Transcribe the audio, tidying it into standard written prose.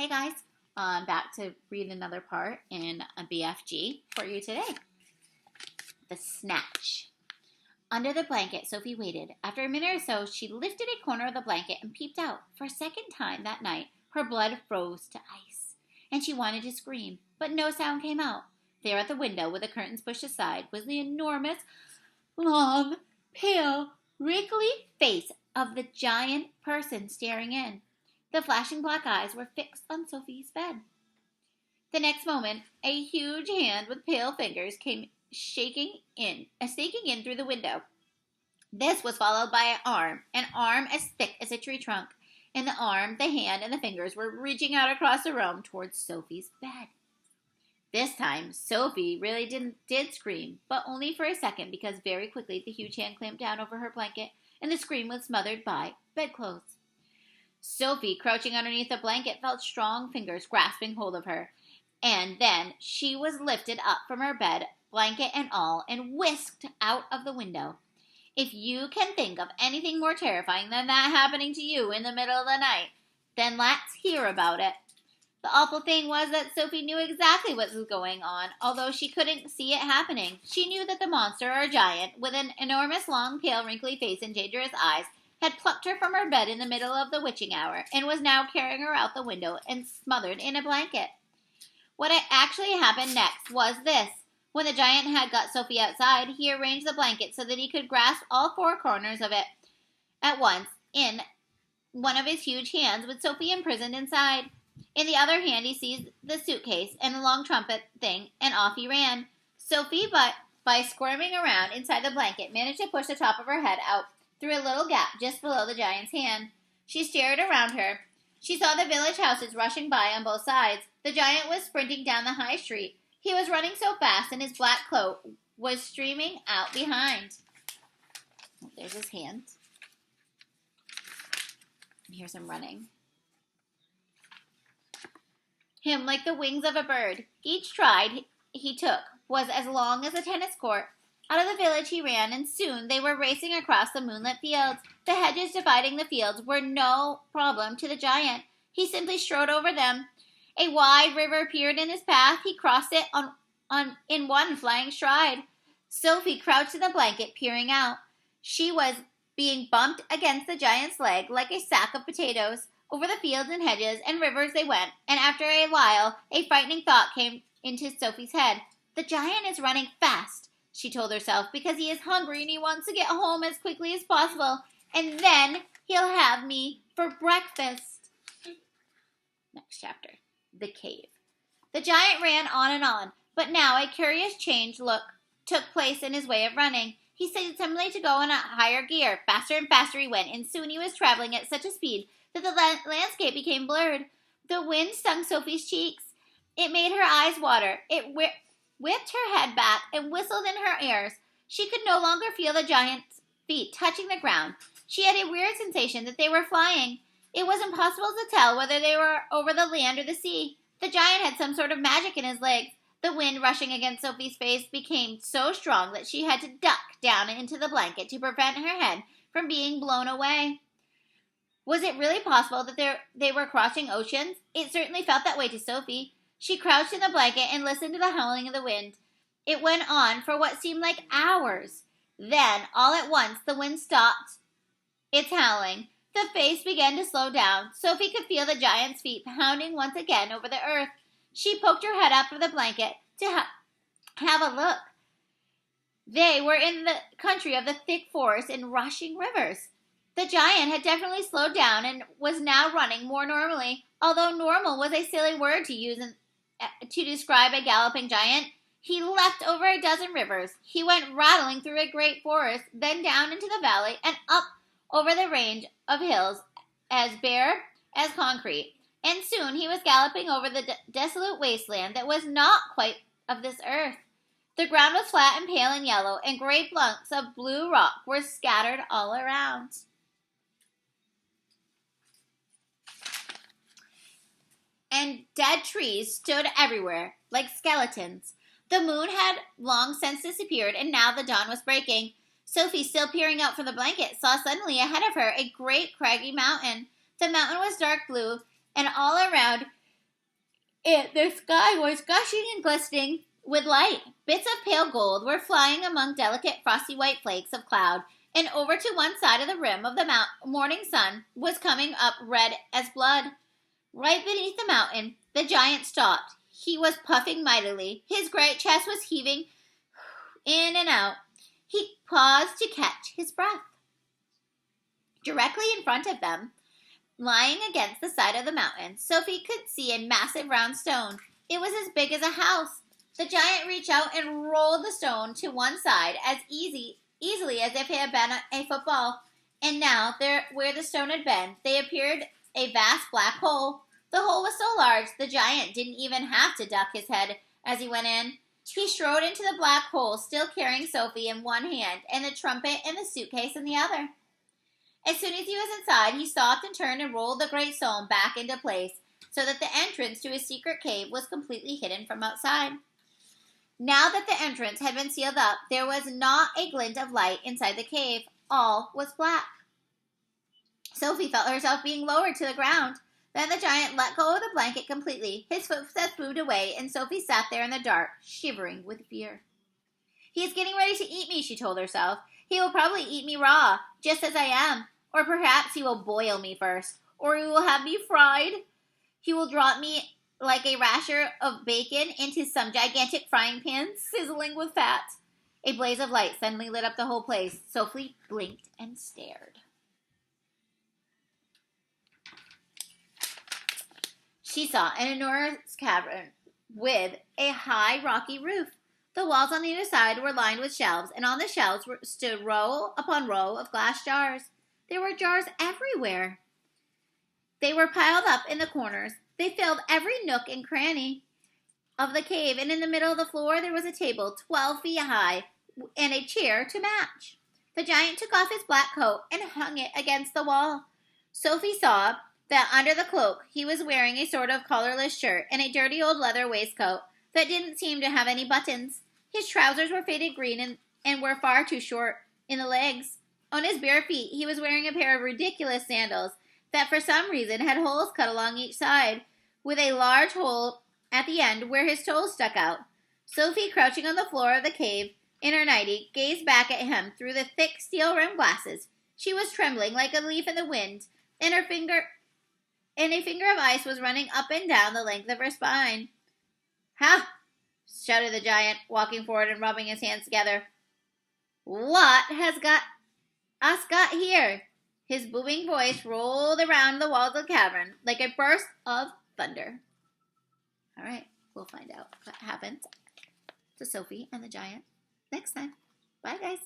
Hey guys, I'm back to read another part in a BFG for you today. The Snatch. Under the blanket, Sophie waited. After a minute or so, she lifted a corner of the blanket and peeped out. For a second time that night, her blood froze to ice, and she wanted to scream, but no sound came out. There at the window, with the curtains pushed aside, was the enormous, long, pale, wrinkly face of the giant person staring in. The flashing black eyes were fixed on Sophie's bed. The next moment, a huge hand with pale fingers came snaking in through the window. This was followed by an arm as thick as a tree trunk. In the arm, the hand, and the fingers were reaching out across the room towards Sophie's bed. This time, Sophie really did scream, but only for a second because very quickly the huge hand clamped down over her blanket and the scream was smothered by bedclothes. Sophie, crouching underneath the blanket, felt strong fingers grasping hold of her, and then she was lifted up from her bed, blanket and all, and whisked out of the window. If you can think of anything more terrifying than that happening to you in the middle of the night, then let's hear about it. The awful thing was that Sophie knew exactly what was going on, although she couldn't see it happening. She knew that the monster, or giant, with an enormous, long, pale, wrinkly face and dangerous eyes, had plucked her from her bed in the middle of the witching hour, and was now carrying her out the window and smothered in a blanket. What had actually happened next was this. When the giant had got Sophie outside, he arranged the blanket so that he could grasp all four corners of it at once in one of his huge hands, with Sophie imprisoned inside. In the other hand, he seized the suitcase and the long trumpet thing, and off he ran. Sophie, by squirming around inside the blanket, managed to push the top of her head out through a little gap just below the giant's hand. She stared around her. She saw the village houses rushing by on both sides. The giant was sprinting down the high street. He was running so fast, and his black cloak was streaming out behind. Oh, there's his hand. And here's him running. Him like the wings of a bird. Each stride he took was as long as a tennis court. Out of the village he ran, and soon they were racing across the moonlit fields. The hedges dividing the fields were no problem to the giant. He simply strode over them. A wide river appeared in his path. He crossed it in one flying stride. Sophie crouched in the blanket, peering out. She was being bumped against the giant's leg like a sack of potatoes. Over the fields and hedges and rivers they went, and after a while a frightening thought came into Sophie's head. The giant is running fast, she told herself, because he is hungry and he wants to get home as quickly as possible, and then he'll have me for breakfast. Next chapter. The Cave. The giant ran on, but now a curious change took place in his way of running. He started suddenly to go in a higher gear. Faster and faster he went, and soon he was traveling at such a speed that the landscape became blurred. The wind stung Sophie's cheeks. It made her eyes water. It whipped her head back and whistled in her ears. She could no longer feel the giant's feet touching the ground. She had a weird sensation that they were flying. It was impossible to tell whether they were over the land or the sea. The giant had some sort of magic in his legs. The wind rushing against Sophie's face became so strong that she had to duck down into the blanket to prevent her head from being blown away. Was it really possible that they were crossing oceans? It certainly felt that way to Sophie. She crouched in the blanket and listened to the howling of the wind. It went on for what seemed like hours. Then, all at once, the wind stopped its howling. The face began to slow down. Sophie could feel the giant's feet pounding once again over the earth. She poked her head up from the blanket to have a look. They were in the country of the thick forest and rushing rivers. The giant had definitely slowed down and was now running more normally. Although normal was a silly word to use to describe a galloping giant, he leapt over a dozen rivers. He went rattling through a great forest, then down into the valley and up over the range of hills as bare as concrete. And soon he was galloping over the desolate wasteland that was not quite of this earth. The ground was flat and pale and yellow, and great blocks of blue rock were scattered all around. And dead trees stood everywhere, like skeletons. The moon had long since disappeared, and now the dawn was breaking. Sophie, still peering out from the blanket, saw suddenly ahead of her a great craggy mountain. The mountain was dark blue, and all around The sky was gushing and glistening with light. Bits of pale gold were flying among delicate frosty white flakes of cloud, and over to one side of the rim of the morning sun was coming up red as blood. Right beneath the mountain, the giant stopped. He was puffing mightily. His great chest was heaving in and out. He paused to catch his breath. Directly in front of them, lying against the side of the mountain, Sophie could see a massive round stone. It was as big as a house. The giant reached out and rolled the stone to one side as easily as if it had been a football. And now, there, where the stone had been, there appeared a vast black hole. The hole was so large, the giant didn't even have to duck his head as he went in. He strode into the black hole, still carrying Sophie in one hand and the trumpet and the suitcase in the other. As soon as he was inside, he stopped and turned and rolled the great stone back into place so that the entrance to his secret cave was completely hidden from outside. Now that the entrance had been sealed up, there was not a glint of light inside the cave. All was black. Sophie felt herself being lowered to the ground. Then the giant let go of the blanket completely. His footsteps moved away, and Sophie sat there in the dark, shivering with fear. "He is getting ready to eat me," she told herself. "He will probably eat me raw, just as I am. Or perhaps he will boil me first. Or he will have me fried. He will drop me like a rasher of bacon into some gigantic frying pan, sizzling with fat." A blaze of light suddenly lit up the whole place. Sophie blinked and stared. She saw an enormous cavern with a high rocky roof. The walls on either side were lined with shelves, and on the shelves stood row upon row of glass jars. There were jars everywhere. They were piled up in the corners. They filled every nook and cranny of the cave, and in the middle of the floor there was a table 12 feet high and a chair to match. The giant took off his black coat and hung it against the wall. Sophie saw that under the cloak he was wearing a sort of collarless shirt and a dirty old leather waistcoat that didn't seem to have any buttons. His trousers were faded green and were far too short in the legs. On his bare feet he was wearing a pair of ridiculous sandals that for some reason had holes cut along each side, with a large hole at the end where his toes stuck out. Sophie, crouching on the floor of the cave in her nightie, gazed back at him through the thick steel-rimmed glasses. She was trembling like a leaf in the wind, and a finger of ice was running up and down the length of her spine. "Ha!" shouted the giant, walking forward and rubbing his hands together. "What has got here?" His booming voice rolled around the walls of the cavern like a burst of thunder. All right, we'll find out what happens to Sophie and the giant next time. Bye, guys.